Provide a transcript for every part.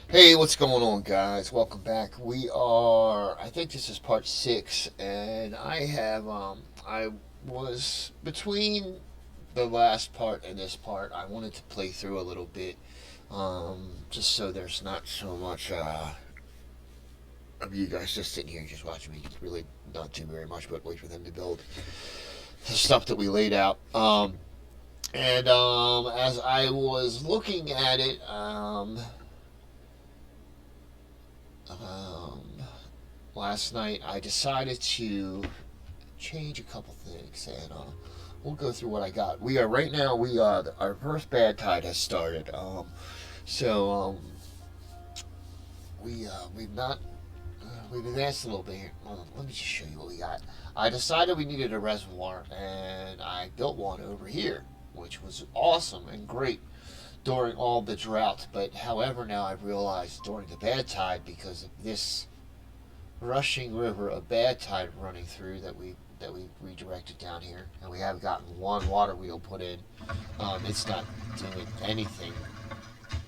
Hey, what's going on, guys? Welcome back. I think this is part six, and I was between the last part and this part. I wanted to play through a little bit, just so there's not so much of you guys just sitting here just watching me. Really not do very much, but wait for them to build the stuff that we laid out. And as I was looking at it, um, last night I decided to change a couple things, and we'll go through what I got. We are right now. Our first bad tide has started. So we've not we've advanced a little bit here. Let me just show you what we got. I decided we needed a reservoir, and I built one over here, which was awesome and great during all the drought. But however, now I've realized during the bad tide, because of this rushing river of bad tide running through that we redirected down here, and we have gotten one water wheel put in. It's not doing anything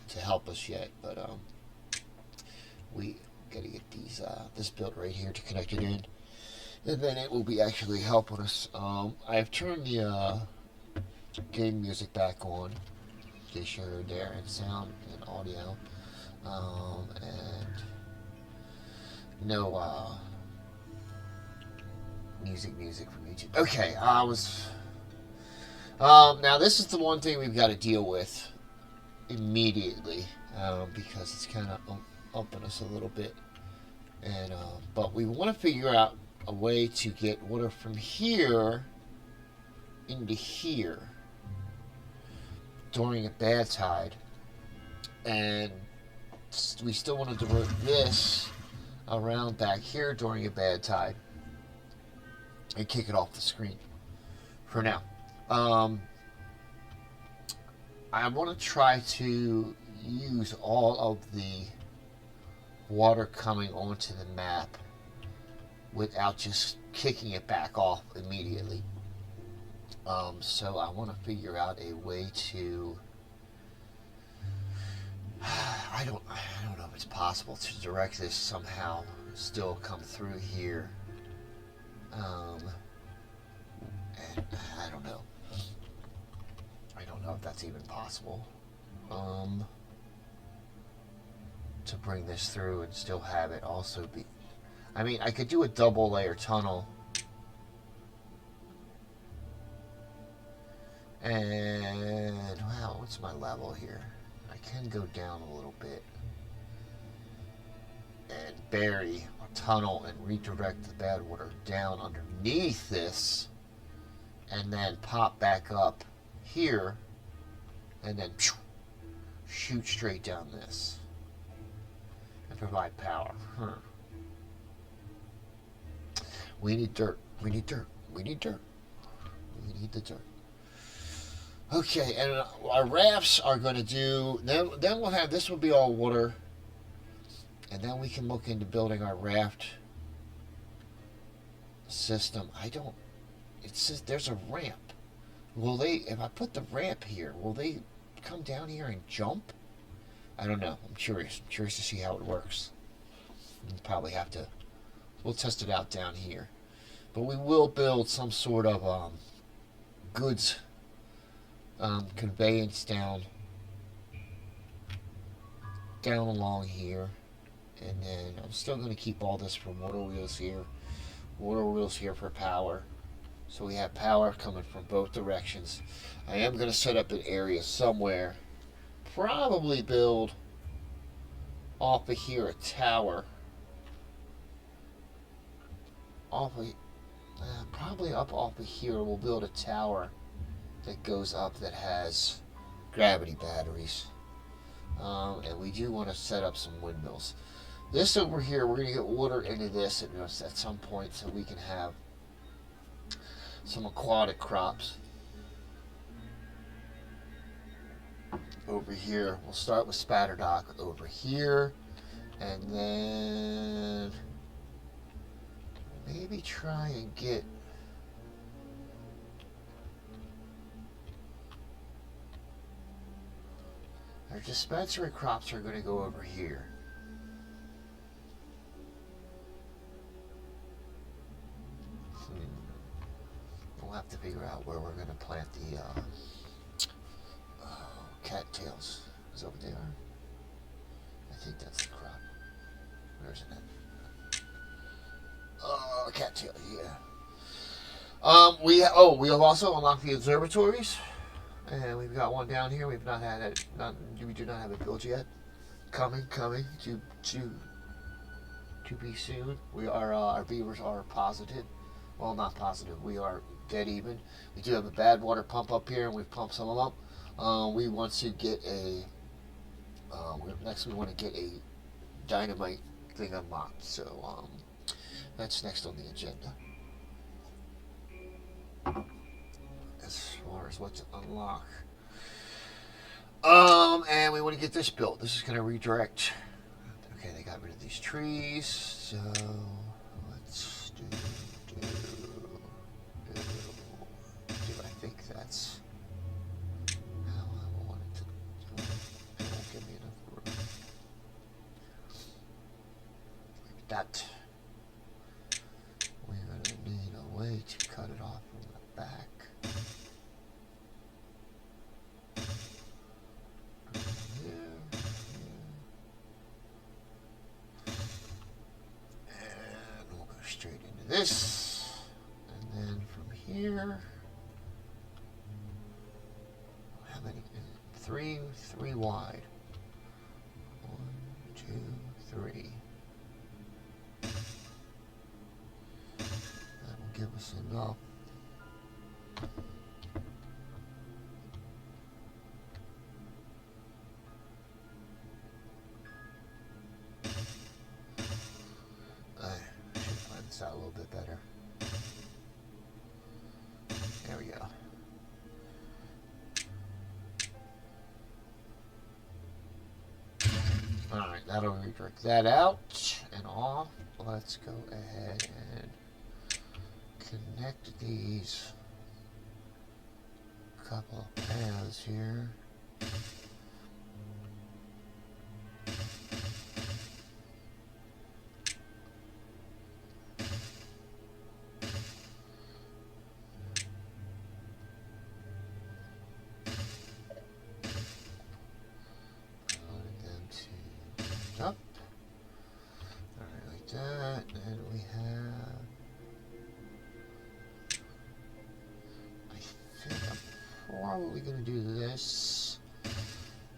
to help us yet, but we got to get this built right here to connect it in, and then it will be actually helping us. I have turned the game music back on, in case you heard there, and sound and audio, and no music from YouTube. Okay, I was. Now this is the one thing we've got to deal with immediately, because it's kind of upping us a little bit, and but we want to figure out a way to get water from here into here during a bad tide, and we still want to divert this around back here during a bad tide and kick it off the screen for now. I want to try to use all of the water coming onto the map without just kicking it back off immediately. So I want to figure out a way to. I don't know if it's possible to direct this somehow, still come through here. And I don't know. I don't know if that's even possible. To bring this through and still have it also be. I mean, I could do a double layer tunnel. And, wow, what's my level here? I can go down a little bit and bury a tunnel and redirect the bad water down underneath this, and then pop back up here, and then shoot straight down this and provide power. We need dirt. We need dirt. We need dirt. We need the dirt. Okay, and our rafts are going to do. Then we'll have this. Will be all water, and then we can look into building our raft system. I don't. It says there's a ramp. Will they? If I put the ramp here, will they come down here and jump? I don't know. I'm curious. I'm curious to see how it works. We'll probably have to. We'll test it out down here, but we will build some sort of goods conveyance down along here, and then I'm still going to keep all this for water wheels here for power, so we have power coming from both directions. I am going to set up an area somewhere, probably build off of here a tower, probably up off of here we'll build a tower that goes up that has gravity batteries. And we do want to set up some windmills. This over here, we're going to get water into this at some point so we can have some aquatic crops. Over here, we'll start with spatterdock over here, and then maybe try and get our dispensary crops are going to go over here. We'll have to figure out where we're going to plant the cattails. Is that what they are? I think that's the crop. Where is it at? Cattail, yeah. We have also unlocked the observatories, and we've got one down here. We've not had it. We do not have it built yet. Coming to be soon. We are our beavers are positive. Well, not positive. We are dead even. We do have a bad water pump up here, and we've pumped some of them up. We want to get a. Next, we want to get a dynamite thing unlocked. So that's next on the agenda. As far as what to unlock. And we want to get this built. This is going to redirect. Okay, they got rid of these trees. So let's do. I think that's how I want it to do it. It won't give me enough room. Like that. We're going to need a way to cut it off from the back. And we'll go straight into this. And then from here, how many? Three wide. 1, 2, 3. That will give us enough. I should find this out a little bit better. There we go. Alright, that'll redirect that out and off. Let's go ahead and connect these couple of paths here. Up. Alright, like that. And we have. I think I'm probably going to do this.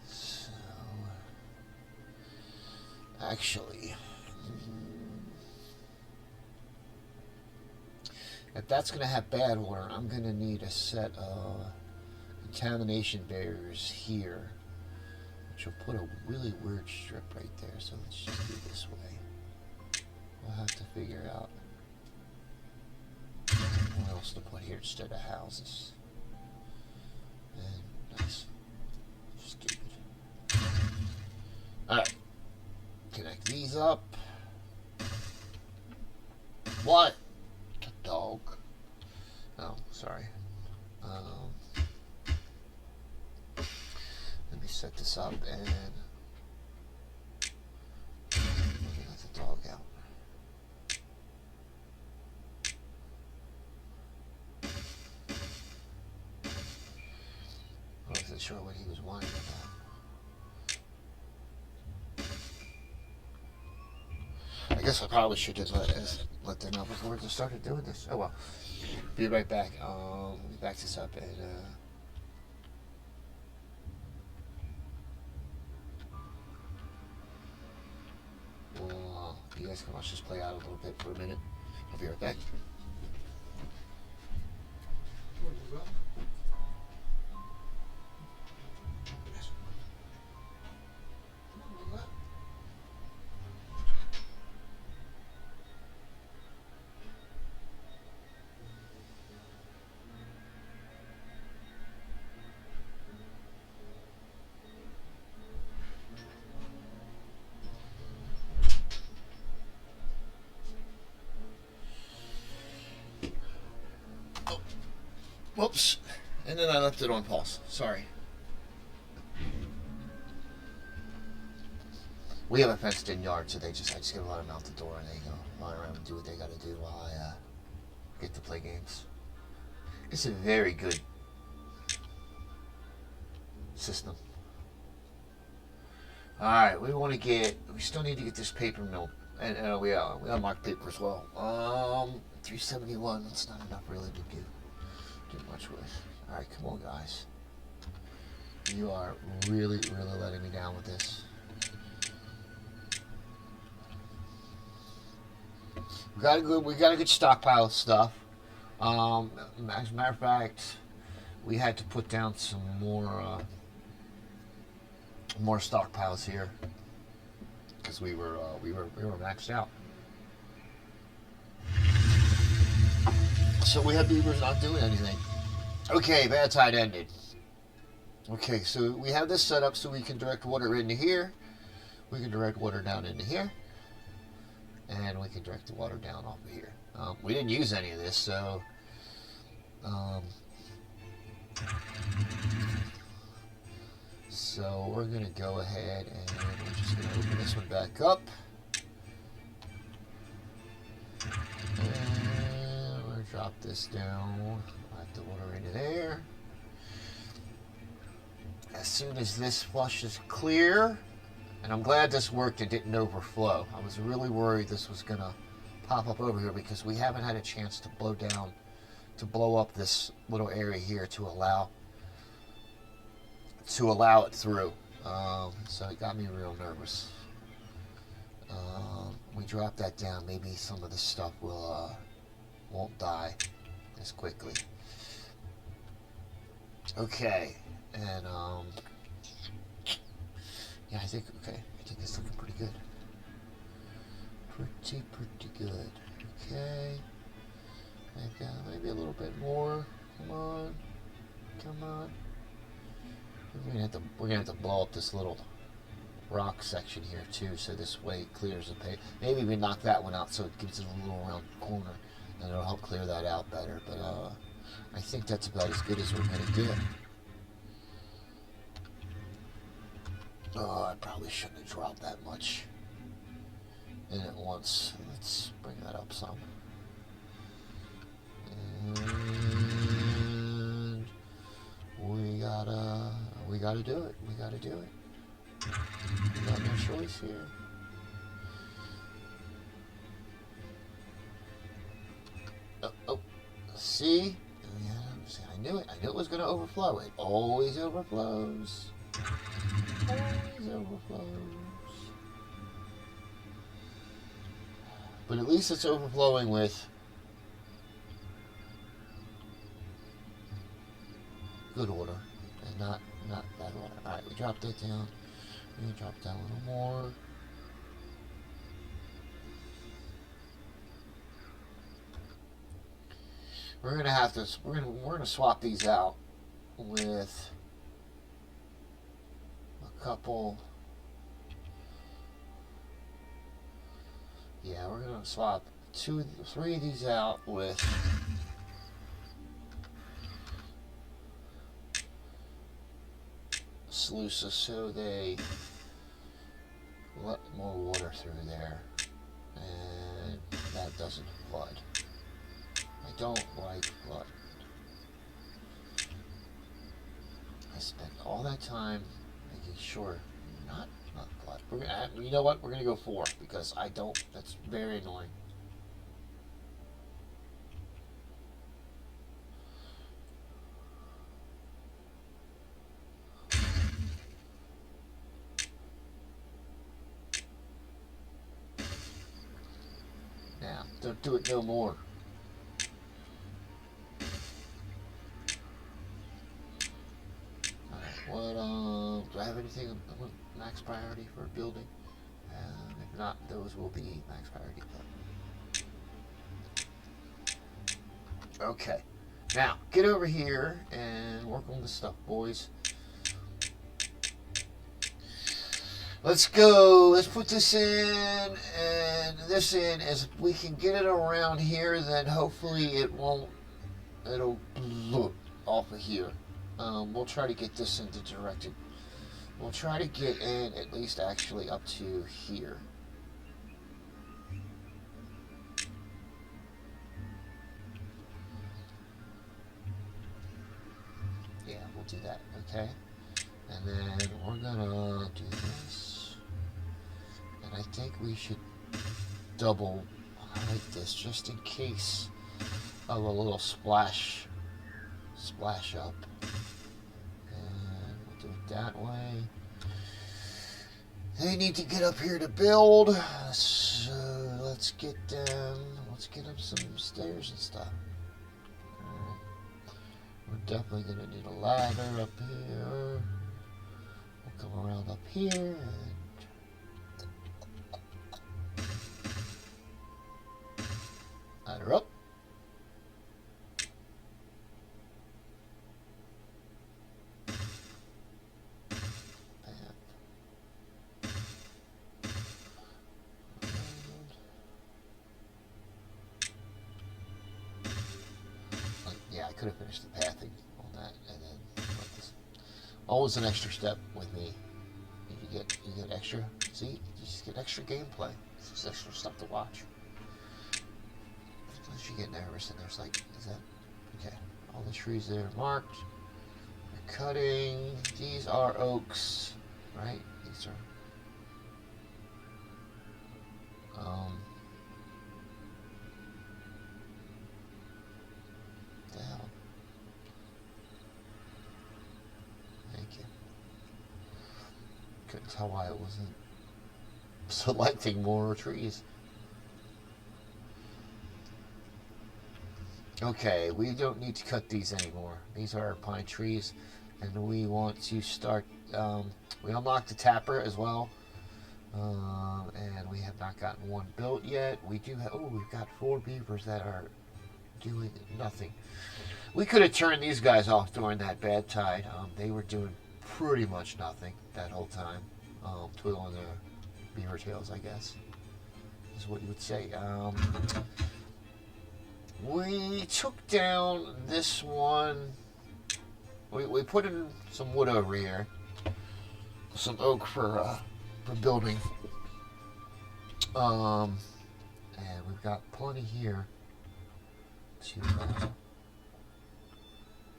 So. Actually. If that's going to have bad water, I'm going to need a set of contamination barriers here. Which will put a really weird strip right there, so let's just do it this way. We'll have to figure out what else to put here instead of houses. And nice. Stupid. Alright. Connect these up. What? The dog. Oh, sorry. Let me set this up and let the dog out. I wasn't sure what he was whining about. I guess I probably should have let them out before I started doing this. Oh well. Be right back. Let me back this up and you guys can watch this play out a little bit for a minute. I'll be right back. Whoops. And then I left it on pause. Sorry. We have a fenced-in yard, so I just get to let them out the door and they go run around and do what they got to do while I get to play games. It's a very good system. All right, we still need to get this paper mill, and we unlocked paper as well. 371. That's not enough really to do much with. All right, come on, guys. You are really letting me down with this. We got a good stockpile of stuff. As a matter of fact, we had to put down some more stockpiles here because we were maxed out. So we had beavers not doing anything. Okay, bad tide ended. Okay, so we have this set up so we can direct water into here. We can direct water down into here. And we can direct the water down off of here. We didn't use any of this, so we're going to go ahead and we're just going to open this one back up. And we're going to drop this down, let the water into there. As soon as this flush is clear, and I'm glad this worked and didn't overflow. I was really worried this was going to pop up over here because we haven't had a chance to blow up this little area here to allow it through. So it got me real nervous. We dropped that down. Maybe some of this stuff won't die as quickly. Okay, and yeah, I think it's looking pretty good. Pretty good. Okay. Maybe a little bit more. Come on. We're gonna have to blow up this little rock section here too, so this way it clears the paint. Maybe we knock that one out so it gives it a little round corner, and it'll help clear that out better. But I think that's about as good as we're gonna get. Oh, I probably shouldn't have dropped that much in at once. Let's bring that up some. And we gotta do it. We got no choice here. Oh, see? I knew it. I knew it was gonna overflow. It always overflows. Always overflows. But at least it's overflowing with good water and not bad water. Alright, we dropped that down. We drop down a little more. We're gonna swap these out with a couple. Yeah, we're gonna swap 3 of these out with sluices so they let more water through there and that doesn't flood. I don't like flood. I spent all that time making sure not flood. You know what? We're gonna go 4 because I don't. That's very annoying. Now, don't do it no more. What, do I have anything max priority for building? If not, those will be max priority. Okay. Now, get over here and work on the stuff, boys. Let's go. Let's put this in and this in. As we can get it around here, then hopefully it'll blow off of here. We'll try to get this into directed. We'll try to get in at least actually up to here. Yeah, we'll do that, okay? And then we're gonna do this. And I think we should double height this just in case of a little splash up. And we'll do it that way. They need to get up here to build, so let's get them some stairs and stuff. Alright. We're definitely gonna need a ladder up here. We'll come around up here and ladder up. Yeah, I could have finished the pathing on that, and then this. Always an extra step with me. You get extra. See, you just get extra gameplay. It's just extra stuff to watch. Sometimes you get nervous, and there's like, is that okay? All the trees there are marked. We're cutting. These are oaks, right? These are. Down. Thank you. Couldn't tell why it wasn't selecting more trees. Okay, we don't need to cut these anymore. These are our pine trees, and we want to start. We unlocked the tapper as well, and we have not gotten one built yet. We do have. Oh, we've got 4 beavers that are doing nothing. We could have turned these guys off during that bad tide. They were doing pretty much nothing that whole time, twiddling their beaver tails, I guess, is what you would say. We took down this one. We put in some wood over here, some oak for building, and we've got plenty here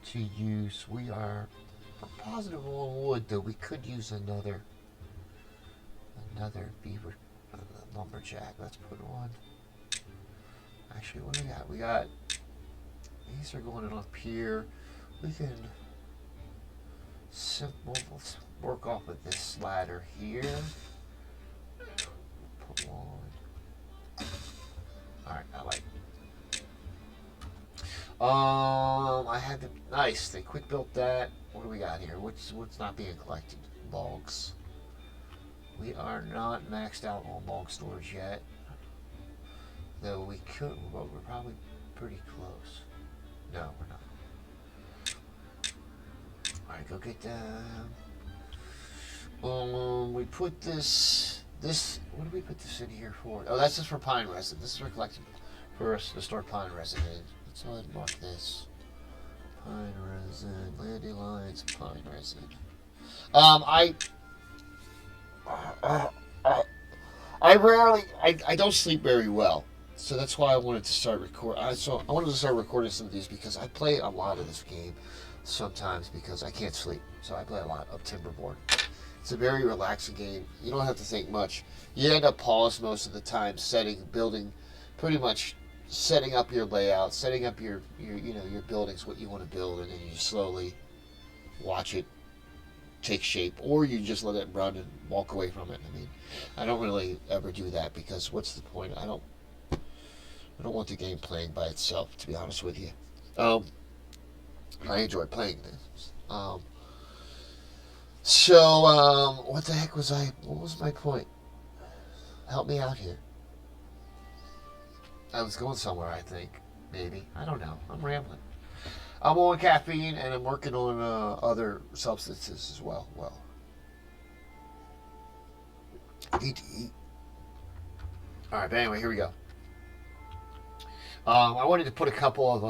to use. We're positive on wood, though. We could use another beaver lumberjack. Let's put one. Actually, what do we got? We got these are going in up here. We can let's work off of this ladder here. Put one. All right, I like. I had to. Nice. They quick built that. What do we got here? What's not being collected? Logs. We are not maxed out on log storage yet. Though we could, but we're probably pretty close. No, we're not. Alright, go get them. We put this, what did we put this in here for? Oh, that's just for pine resin. This is for collecting, for us to store pine resin in. Let's go ahead and mark this. Pine resin, dandelions, pine resin. I don't sleep very well. So that's why I wanted to start I wanted to start recording some of these because I play a lot of this game sometimes because I can't sleep. So I play a lot of Timberborn. It's a very relaxing game. You don't have to think much. You end up paused most of the time, building, pretty much setting up your layout, setting up your buildings, what you want to build, and then you slowly watch it take shape, or you just let it run and walk away from it. I mean, I don't really ever do that because what's the point? I don't want the game playing by itself, to be honest with you. I enjoy playing this. What the heck was what was my point? Help me out here. I was going somewhere, I think. Maybe. I don't know. I'm rambling. I'm on caffeine, and I'm working on other substances as well. I need to eat. Alright, but anyway, here we go. I wanted to put a couple of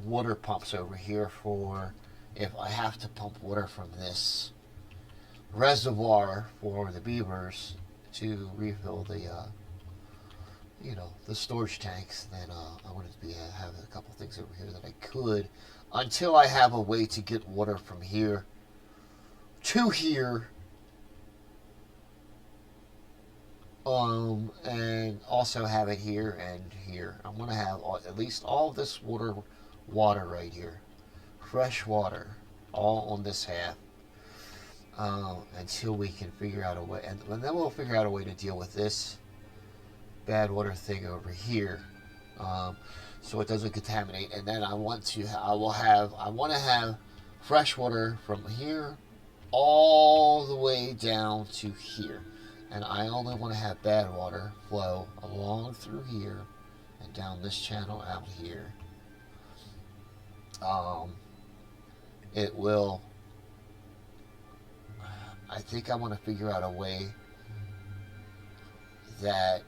water pumps over here for if I have to pump water from this reservoir for the beavers to refill the the storage tanks, then I wanted to have a couple things over here that I could, until I have a way to get water from here to here, and also have it here and here. I'm gonna have at least all of this water right here, fresh water, all on this half, until we can figure out a way, and then we'll figure out a way to deal with this bad water thing over here, so it doesn't contaminate. And then I want to have fresh water from here all the way down to here, and I only want to have bad water flow along through here and down this channel out here. It will. I think I want to figure out a way that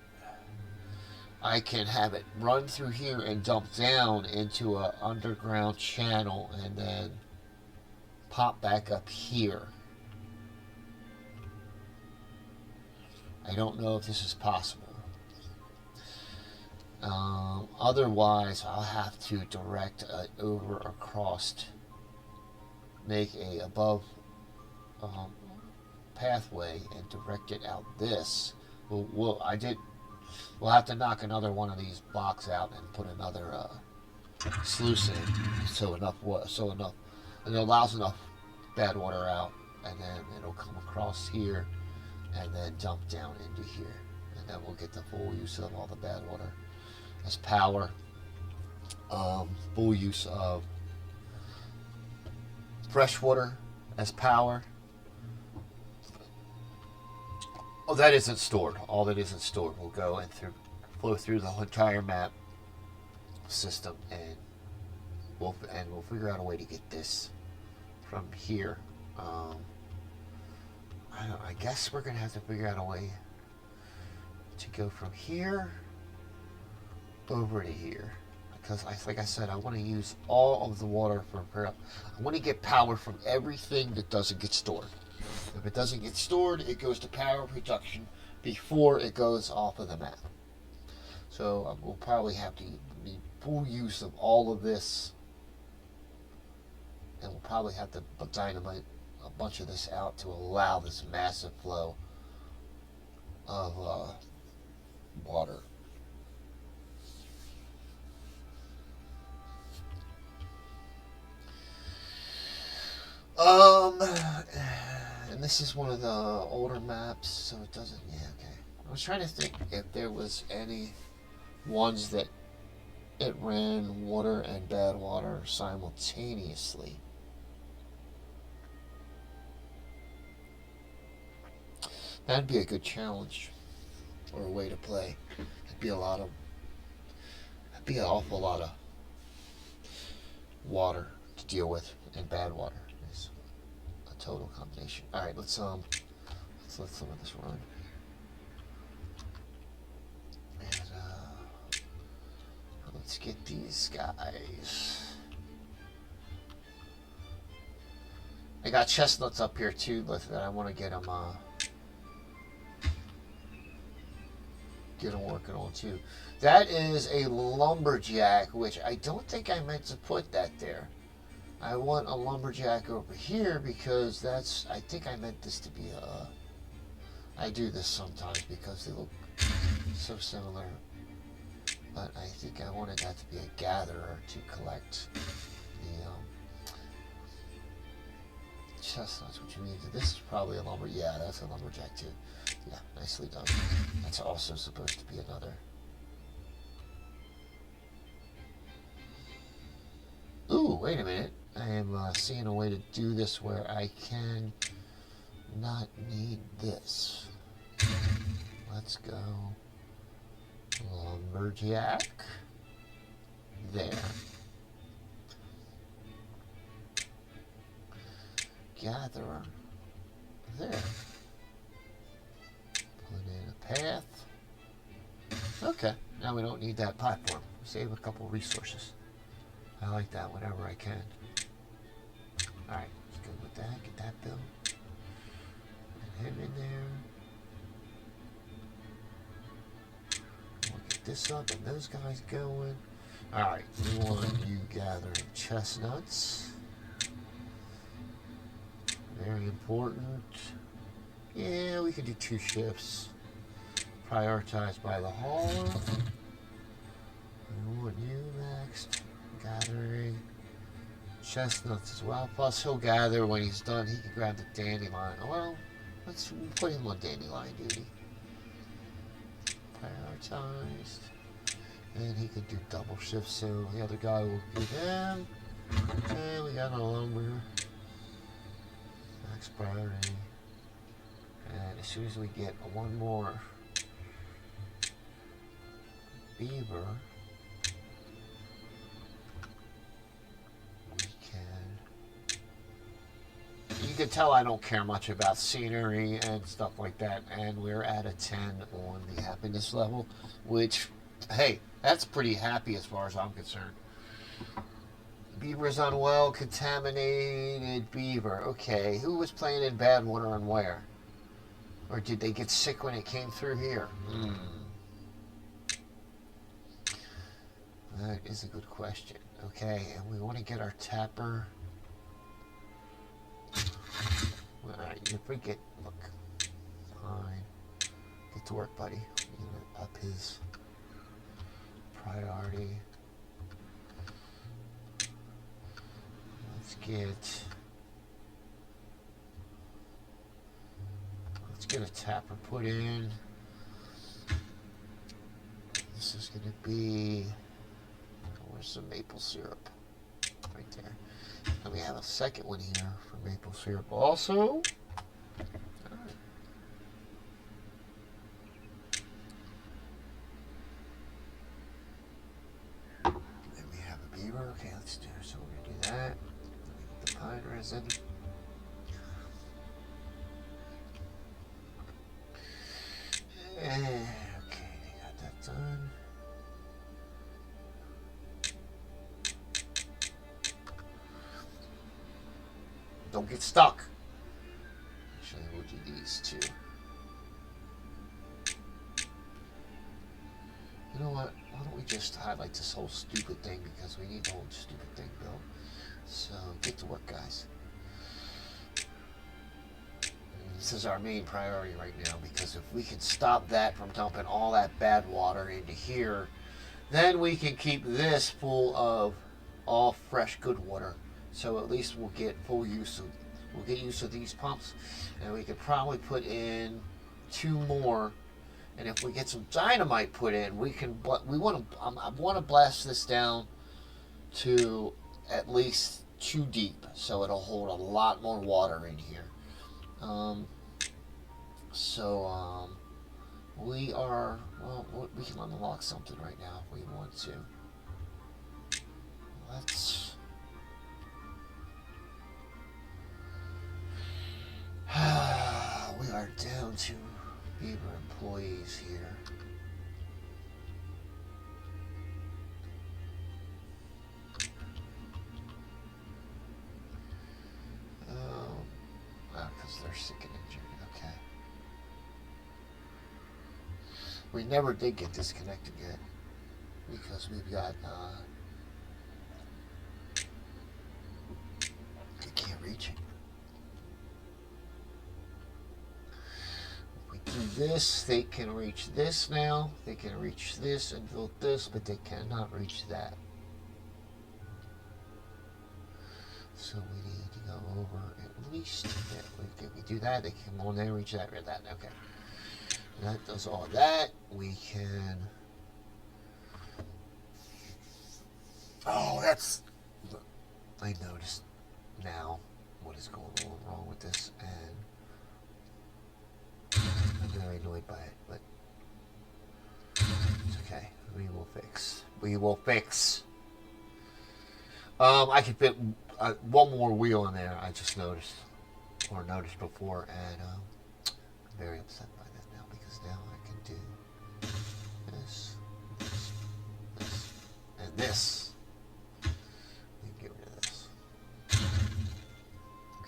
I can have it run through here and dump down into an underground channel and then pop back up here. I don't know if this is possible. Otherwise, I'll have to direct over across, make a above pathway and direct it out this. We'll have to knock another one of these blocks out and put another sluice in, so enough, and it allows enough bad water out, and then it'll come across here and then dump down into here, and then we'll get the full use of all the bad water as power, full use of fresh water as power. Oh, that isn't stored. All that isn't stored will go and flow through the entire map system, and we'll figure out a way to get this from here. I guess we're gonna have to figure out a way to go from here over to here, because like I said, I want to use all of the water for I want to get power from everything that doesn't get stored. If it doesn't get stored, it goes to power production before it goes off of the map. So we'll probably have to need full use of all of this, and we'll probably have to dynamite a bunch of this out to allow this massive flow of water. And this is one of the older maps, so it doesn't, yeah, okay. I was trying to think if there was any ones that it ran water and bad water simultaneously. That'd be a good challenge, or a way to play. It'd be an awful lot of water to deal with, and bad water is a total combination. All right, let's let some of this run. And let's get these guys. I got chestnuts up here too that I want to get them working on too. That is a lumberjack, which I don't think I meant to put that there. I want a lumberjack over here because I think I meant this to be I do this sometimes because they look so similar. But I think I wanted that to be a gatherer to collect the chestnuts, which means that this is probably a yeah, that's a lumberjack too. Yeah, nicely done. That's also supposed to be another. Ooh, wait a minute. I am seeing a way to do this where I can not need this. Let's go. Lumberjack. There. Gatherer. There. Put in a path. Okay, now we don't need that platform. Save a couple resources. I like that whenever I can. Alright, let's go with that. Get that built. him in there. We'll get this up and those guys going. Alright, we want you gathering chestnuts. Very important. Yeah, we could do 2 shifts. Prioritized by the hauler. We want you next. Gathering chestnuts as well. Plus, he'll gather when he's done. He can grab the dandelion. Well, let's put him on dandelion duty. Prioritized. And he could do double shifts, so the other guy will do him. And we got a lumber. Max priority. And as soon as we get one more beaver, we can. You can tell I don't care much about scenery and stuff like that, and we're at a 10 on the happiness level, which, hey, that's pretty happy as far as I'm concerned. Beaver's unwell, contaminated beaver. Okay, who was playing in bad water and where? Or did they get sick when it came through here? That is a good question. Okay, and we want to get our tapper. Alright, if we get, look, fine. Get to work, buddy. We're gonna up his priority. Let's get a tapper put in. This is going to be, where's some maple syrup? Right there. And we have a second one here for maple syrup also. All right. Then we have a beaver. Okay, let's do, so we're going to do that. The pine resin. Okay, they got that done. Don't get stuck. Actually, we'll do these two. You know what? Why don't we just highlight this whole stupid thing, because we need the whole stupid thing built. So get to work, guys. This is our main priority right now, because if we can stop that from dumping all that bad water into here, then we can keep this full of all fresh good water. So at least we'll get full use of, we'll get use of these pumps, and we could probably put in 2 more. And if we get some dynamite put in, we can. We want to. I want to blast this down to at least 2 deep, so it'll hold a lot more water in here. We are, well, we can unlock something right now if we want to. Let's, we are down to beaver employees here. Because they're sick and injured. Okay. We never did get disconnected yet, because we've got, they can't reach it. If we do this, they can reach this now. They can reach this and build this, but they cannot reach that. So we need to go over at least that. If we do that, they can come on there and reach that or that. Okay. And that does all that. We can. Oh, that's. I noticed now what is going on wrong with this, and I'm very annoyed by it, but it's okay. We will fix. We will fix. I could fit one more wheel in there. I just noticed, or noticed before, and I'm very upset by that now, because now I can do this, this, and this. We can get rid of this.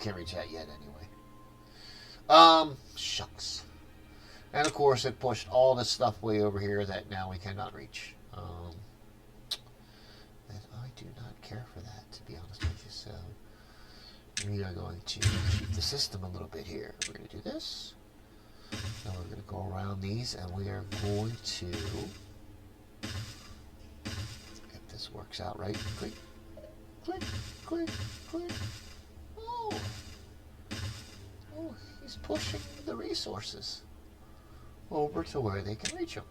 Can't reach that yet, anyway. shucks. And of course, it pushed all this stuff way over here that now we cannot reach. And I do not care for that, to be honest with you. So we are going to cheat the system a little bit here. We're going to do this. Now we're going to go around these, and we are going to, if this works out right, click, click, click, click. Oh, he's pushing the resources over to where they can reach them.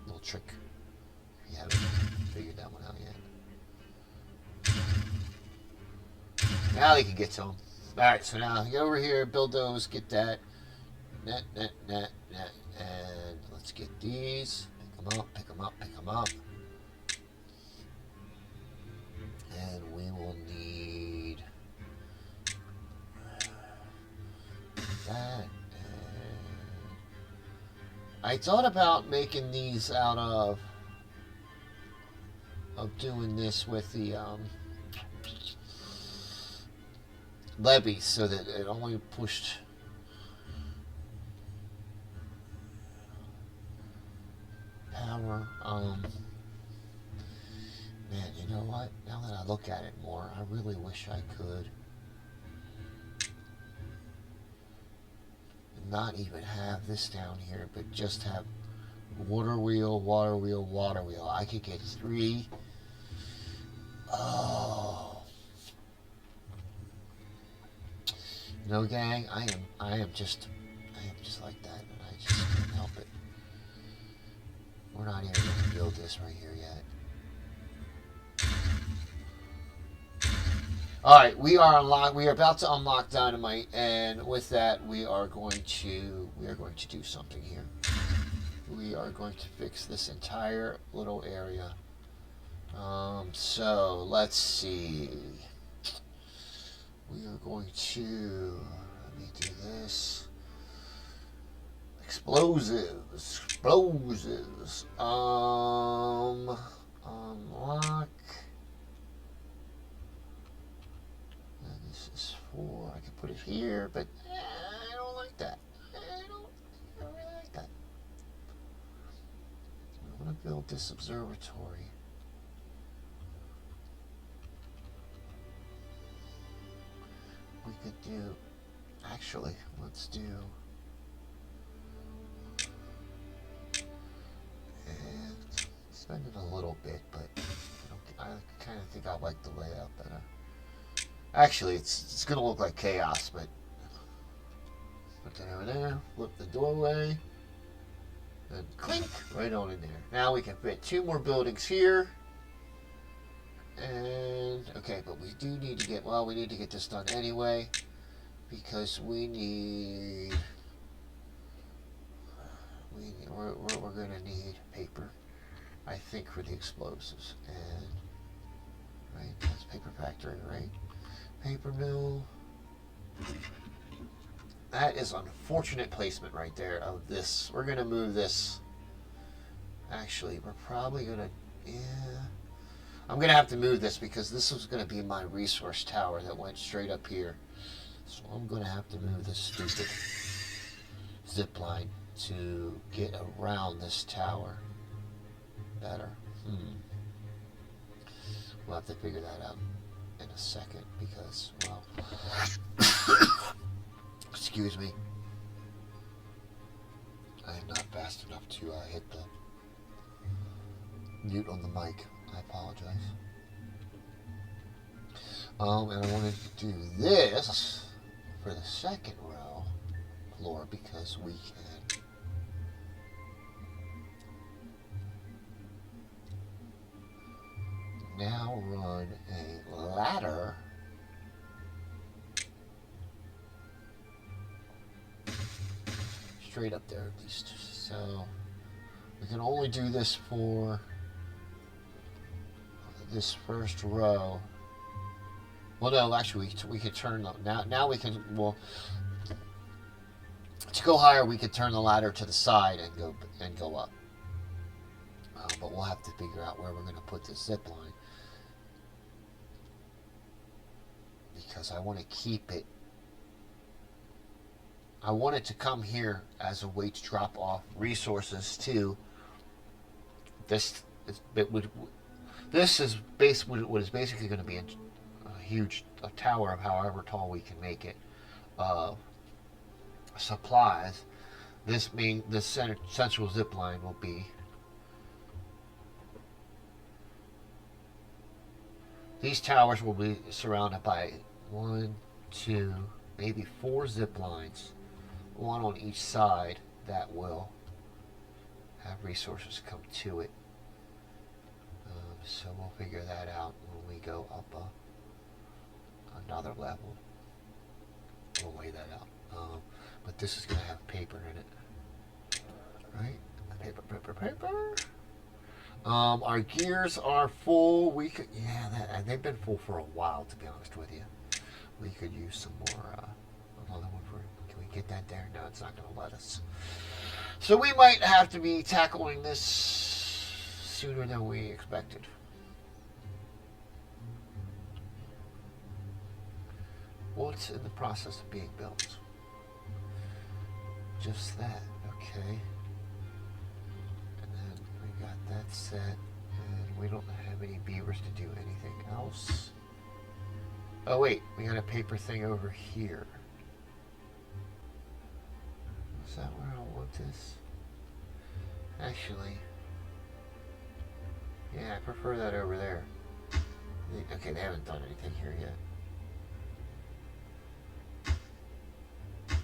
Little trick. If you haven't figured that one out yet. Now they can get to them. Alright, so now get over here, build those, get that. Net, net, net, net. And let's get these. Pick them up, pick them up, pick them up. And we will need that. I thought about making these out of doing this with the levies so that it only pushed power. Man, you know what? Now that I look at it more, I really wish I could not even have this down here, but just have water wheel, water wheel, water wheel. I could get 3. Oh, you know, gang, I am just like that, and I just can't help it. We're not even going to build this right here yet. Alright, we are about to unlock dynamite, and with that we are going to do something here. We are going to fix this entire little area. So let's see. We are going to, let me do this. Explosives. Unlock. And this is 4. I can put it here, but I don't like that. I don't really like that. I want to build this observatory. We could do, actually, let's do, and spend it a little bit, but I kind of think I like the layout better. Actually, it's going to look like chaos, but put that over there, flip the doorway, and clink, right on in there. Now we can fit 2 more buildings here. And, okay, but we do need to get, well, we need to get this done anyway, because we're going to need paper, I think, for the explosives. And, right, that's paper factory, right? Paper mill. That is unfortunate placement right there of this. We're going to move this. Actually, we're probably going to, yeah. I'm going to have to move this because this was going to be my resource tower that went straight up here. So I'm going to have to move this stupid zip line to get around this tower better. We'll have to figure that out in a second because, well, excuse me. I am not fast enough to hit the mute on the mic. I apologize. And I wanted to do this for the second row floor because we can now run a ladder straight up there at least. So we can only do this for this first row. Well, no, actually, we could turn now we can, well, to go higher, we could turn the ladder to the side and go up. But we'll have to figure out where we're going to put this zip line because I want to keep it I want it to come here as a way to drop off resources to this. This is what is basically going to be a huge tower of however tall we can make it. Supplies. This central zip line will be. These towers will be surrounded by 1, 2, maybe 4 zip lines, one on each side that will have resources come to it. So we'll figure that out when we go up another level. We'll weigh that out. But this is going to have paper in it. Right? Paper. Our gears are full. They've been full for a while, to be honest with you. We could use some more, another one for, can we get that there? No, it's not going to let us. So we might have to be tackling this sooner than we expected. What's in the process of being built? Just that, okay. And then we got that set, and we don't have any beavers to do anything else. Oh wait, we got a paper thing over here. Is that where I want this? Actually, yeah, I prefer that over there. Okay, they haven't done anything here yet.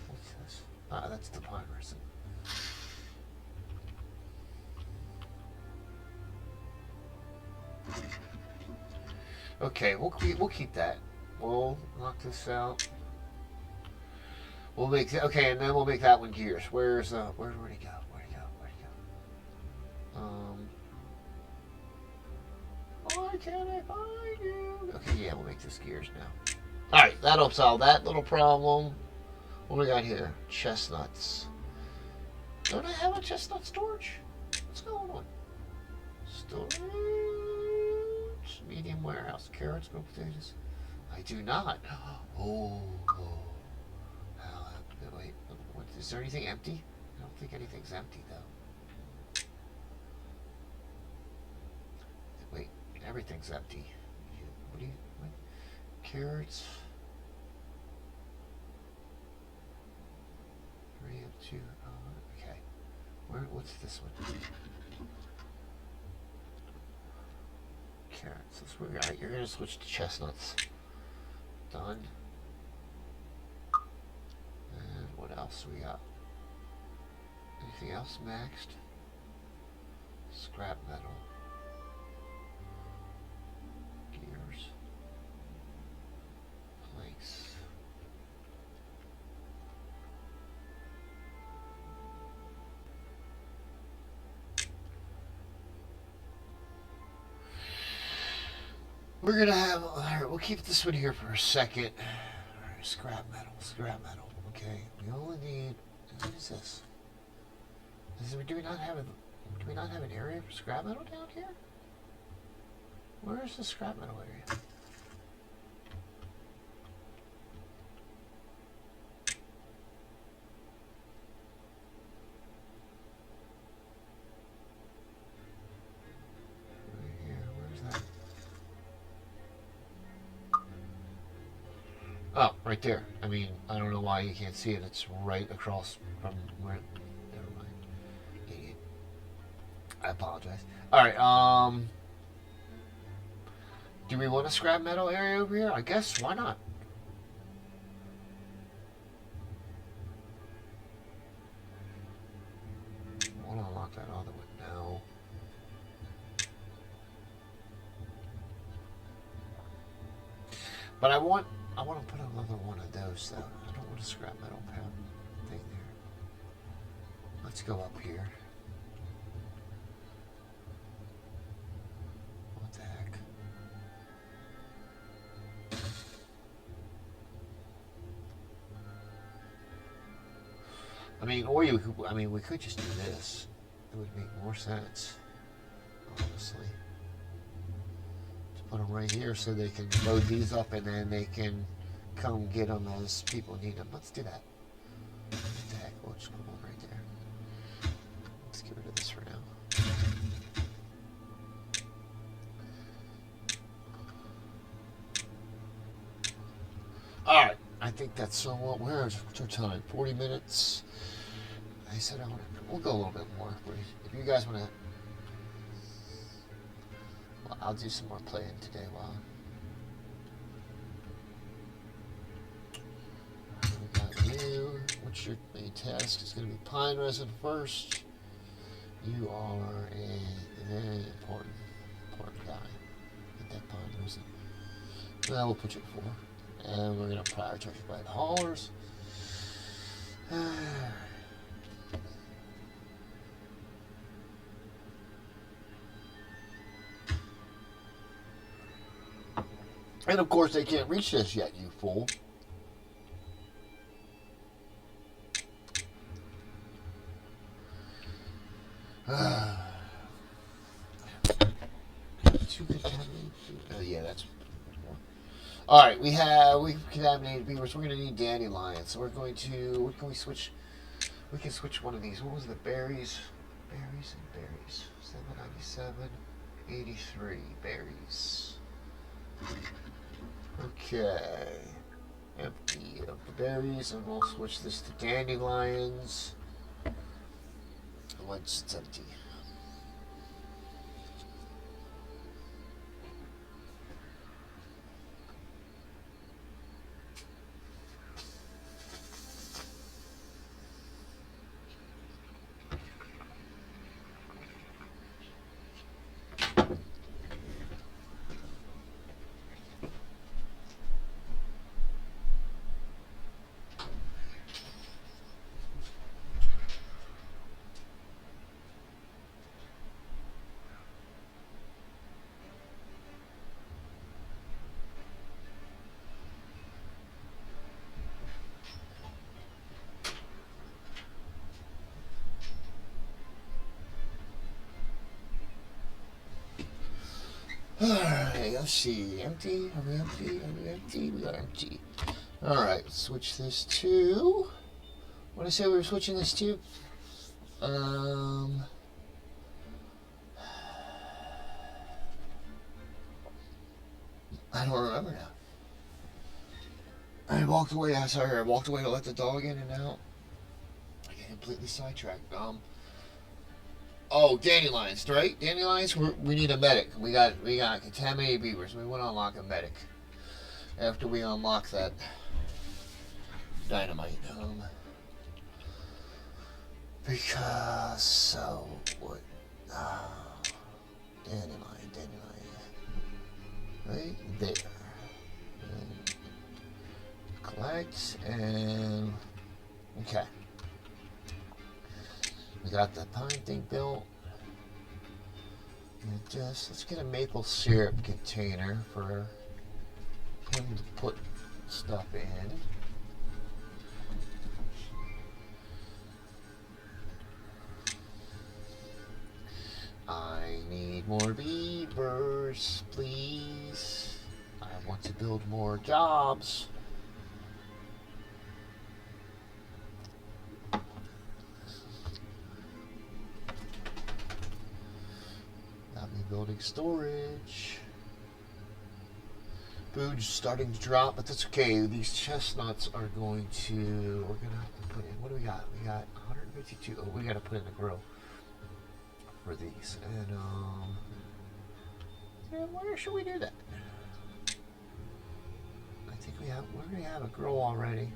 What's this? Ah, that's the pine resin. Okay, we'll keep that. We'll knock this out. We'll make okay, and then we'll make that one gears. Where'd he go? Where'd he go? Why can't I find you? Okay, yeah, we'll make this gears now. All right, that'll solve that little problem. What do we got here? Chestnuts. Don't I have a chestnut storage? What's going on? Storage. Medium warehouse. Carrots, grilled potatoes. I do not. Oh. Wait. Is there anything empty? I don't think anything's empty though. Wait, everything's empty. What? Carrots. 3 of 2. Okay. What's this one? Carrots. Alright, you're gonna switch to chestnuts. Done. And what else we got? Anything else maxed? Scrap metal. Gears. Planks. We're gonna have, alright, we'll keep this one here for a second. Alright, scrap metal. Okay, we only need, what is this? Do we not have an area for scrap metal down here? Where is the scrap metal area? Right here, where's that? Oh, right there. I mean, I don't know why you can't see it. It's right across from where. Never mind. Idiot. I apologize. Alright, do we want a scrap metal area over here? I guess, why not? I want to unlock that other one. No. But I want to put another one of those, though. I don't want a scrap metal thing there. Let's go up here. What the heck? I mean, we could just do this. It would make more sense, honestly. Put them right here so they can load these up and then they can come get them as people need them. Let's do that. We'll just put one right there. Let's get rid of this for now. Alright, I think that's somewhat. What's our time? 40 minutes. I said we'll go a little bit more. If you guys want to, well, I'll do some more playing today while we got you. What's your main task? It's going to be pine resin first. You are a very important guy. Get that pine resin. Well, we'll put you at 4. And we're going to prioritize you by the haulers. And of course, they can't reach this yet, you fool. Yeah, that's. All right, we've contaminated beavers. We're going to need dandelions. So we're going to. What can we switch? We can switch one of these. What was the berries? Berries and berries. 797, 83 berries. Okay. Empty of the berries, and we'll switch this to dandelions. Once it's empty. Alright, let's see. Empty? Are we empty? Are we empty? We are empty. Alright, switch this to. What did I say we were switching this to? I don't remember now. I walked away. I walked away to let the dog in and out. I get completely sidetracked. Oh, dandelions, right? Dandelions. We need a medic. We got contaminated beavers. We want to unlock a medic. After we unlock that dynamite, because so what? Dandelion, right there. And collect and okay. We got the pine thing built. And let's get a maple syrup container for him to put stuff in. I need more beavers, please. I want to build more jobs. Building storage. Food's starting to drop, but that's okay. These chestnuts are going to. We're gonna have to put in. What do we got? We got 152. Oh, we got to put in the grill for these. And where should we do that? I think we have. We're gonna have a grill already,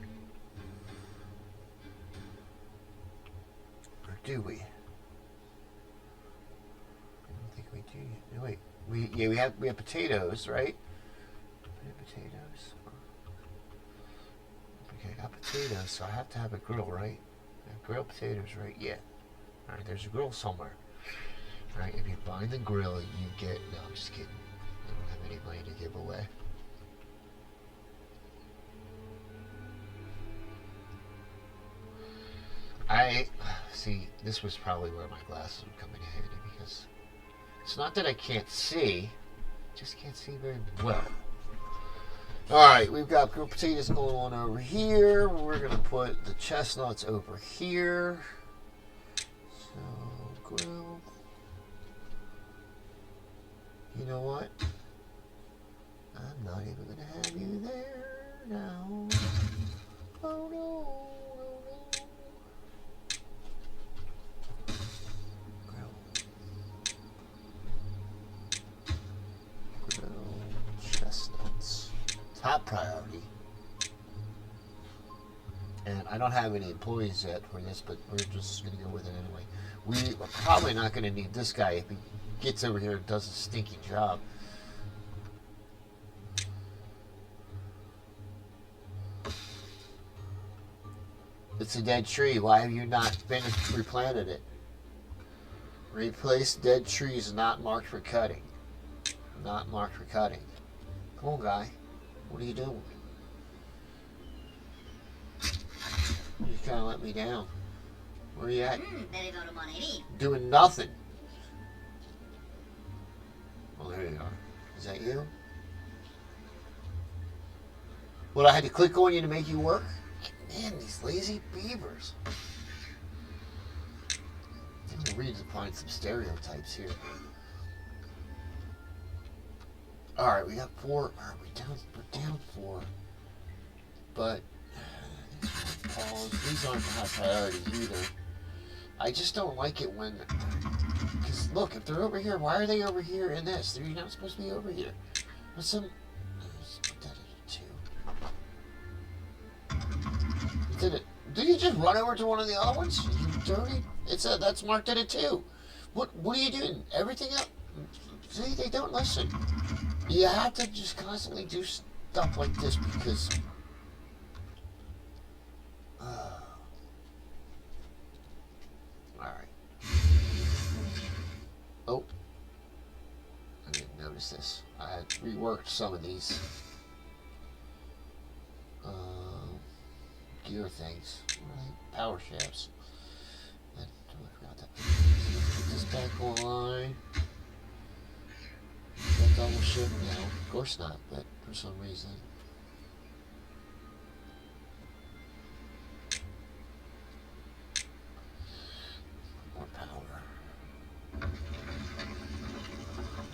or do we? We do. No, wait. We have potatoes, right? We have potatoes. Okay, I got potatoes, so I have to have a grill, right? Grilled potatoes, right? Yeah. All right. There's a grill somewhere. All right. If you find the grill, you get. No, I'm just kidding. I don't have any money to give away. I see. This was probably where my glasses would come in handy because. It's not that I can't see, just can't see very well. Alright, we've got grilled potatoes going on over here. We're going to put the chestnuts over here. So, grill. You know what? I'm not even going to have you there now. Oh no. Chestnuts. Top priority. And I don't have any employees yet for this, but we're just going to go with it anyway. We are probably not going to need this guy if he gets over here and does a stinky job. It's a dead tree. Why have you not finished replanted it? Replace dead trees not marked for cutting. Not marked for cutting. Come on, guy. What are you doing? You just kind of let me down. Where are you at? Doing nothing. Well, there you are. Is that you? What, I had to click on you to make you work? Man, these lazy beavers. I'm going to redefine some stereotypes here. Alright, we got 4. Alright, we're down 4. But these aren't high priority either. I just don't like it when, because look, if they're over here, why are they over here in this? They're not supposed to be over here. What's some? Let's put that at a 2. Did you just run over to one of the other ones? You dirty. That's marked at a 2. What are you doing? Everything else. See, they don't listen. You have to just constantly do stuff like this because. Alright. Oh. I didn't notice this. I had reworked some of these gear things. Right? Power shafts. I forgot that. Put this back online. Is that double shift? No, of course not, but for some reason. More power.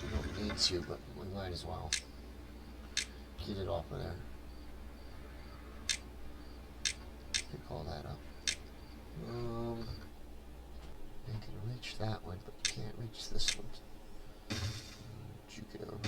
We don't need to, but we might as well get it off of there. Pick all that up. I can reach that one, but can't reach this one. Juke it over.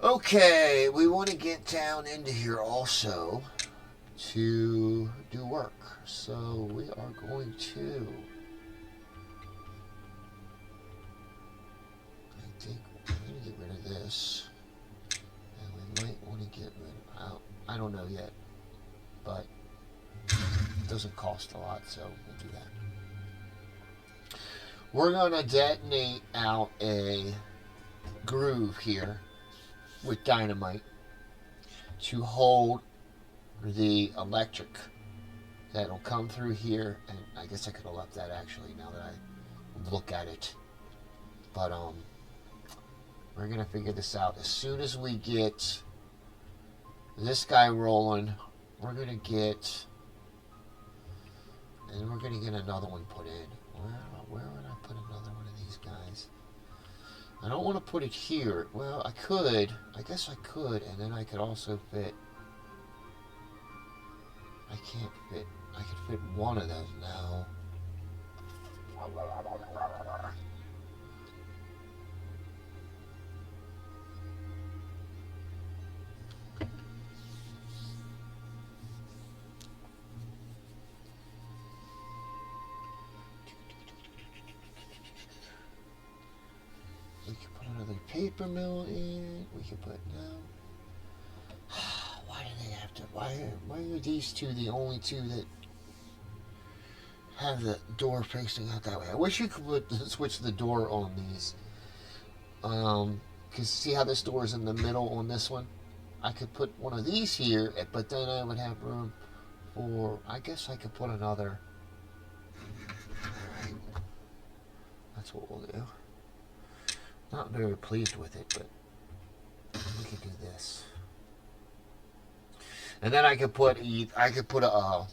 Okay, we want to get down into here also to do work. So we are going to, I think we're going to get rid of this. And we might want to get rid of, I don't know yet, but it doesn't cost a lot, so we'll do that. We're going to detonate out a groove here with dynamite to hold the electric that'll come through here, and I guess I could have left that actually now that I look at it, but we're gonna figure this out. As soon as we get this guy rolling, we're gonna get, and we're gonna get another one put in. Where would I put another one of these guys? I don't want to put it here. Well, I could. I guess I could, and then I could also fit. I can't fit. I could fit one of those now. We could put another paper mill in. We could put no. Why do they have to? Why are these two the only two that have the door facing out that way? I wish you could switch the door on these. Because see how this door is in the middle on this one? I could put one of these here, but then I would have room Or I guess I could put another. Alright. That's what we'll do. Not very pleased with it, but we could do this. And then I could put a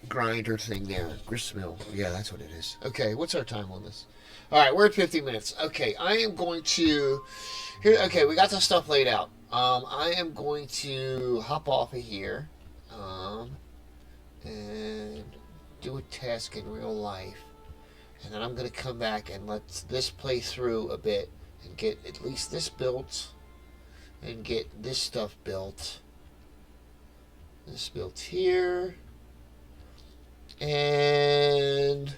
grinder thing there. Grist mill. Yeah, that's what it is. Okay, what's our time on this? Alright, we're at 50 minutes. Okay, I am going to here okay, we got the stuff laid out. I am going to hop off of here. And do a task in real life. And then I'm going to come back and let this play through a bit and get at least this built and get this stuff built. This built here. And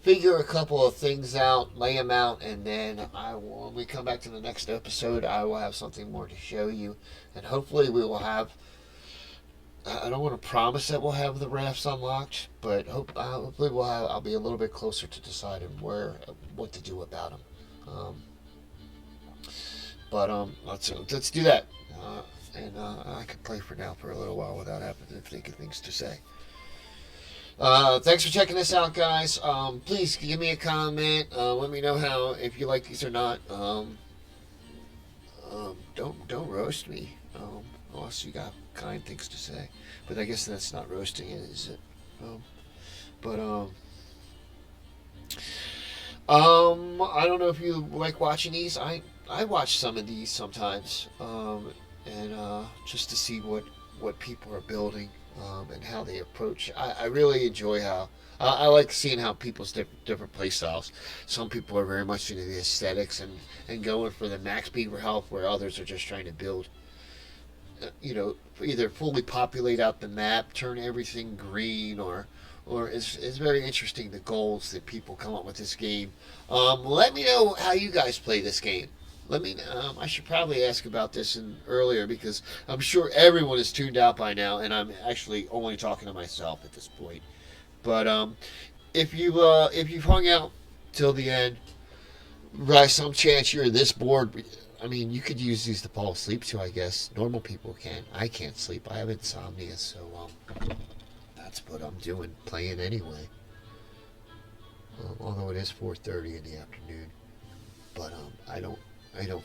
figure a couple of things out, lay them out, and then when we come back to the next episode, I will have something more to show you. And hopefully we will have, I don't want to promise that we'll have the rafts unlocked, but hopefully I'll be a little bit closer to deciding what to do about them. Let's do that. I can play for now for a little while without having to think of things to say. Thanks for checking this out, guys. Please give me a comment. Let me know if you like these or not. Don't roast me. Unless you got kind things to say. But I guess that's not roasting it, is it? I don't know if you like watching these. I watch some of these sometimes, just to see what people are building, and how they approach. I really enjoy how I like seeing how people's different play styles. Some people are very much into the aesthetics and going for the max speed for health, where others are just trying to build. Either fully populate out the map, turn everything green, or it's very interesting the goals that people come up with this game. Let me know how you guys play this game. Let me. I should probably ask about this earlier, because I'm sure everyone is tuned out by now, and I'm actually only talking to myself at this point. But if you've hung out till the end, by some chance you're this bored. I mean, you could use these to fall asleep too, I guess. Normal people can. I can't sleep. I have insomnia, so that's what I'm doing, playing anyway. Although it is 4:30 in the afternoon, but I don't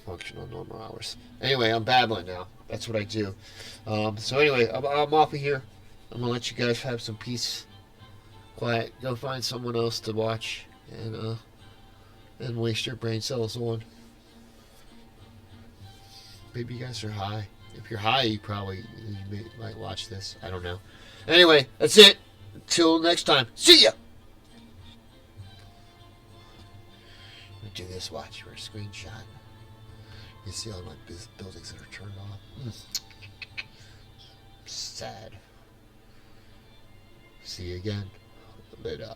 function on normal hours. Anyway, I'm babbling now. That's what I do. So anyway, I'm off of here. I'm gonna let you guys have some peace, quiet. Go find someone else to watch and waste your brain cells on. Maybe you guys are high. If you're high, you might watch this. I don't know. Anyway, that's it. Until next time. See ya! I'm gonna do this. Watch for a screenshot. You see all my buildings that are turned off. Sad. See you again later.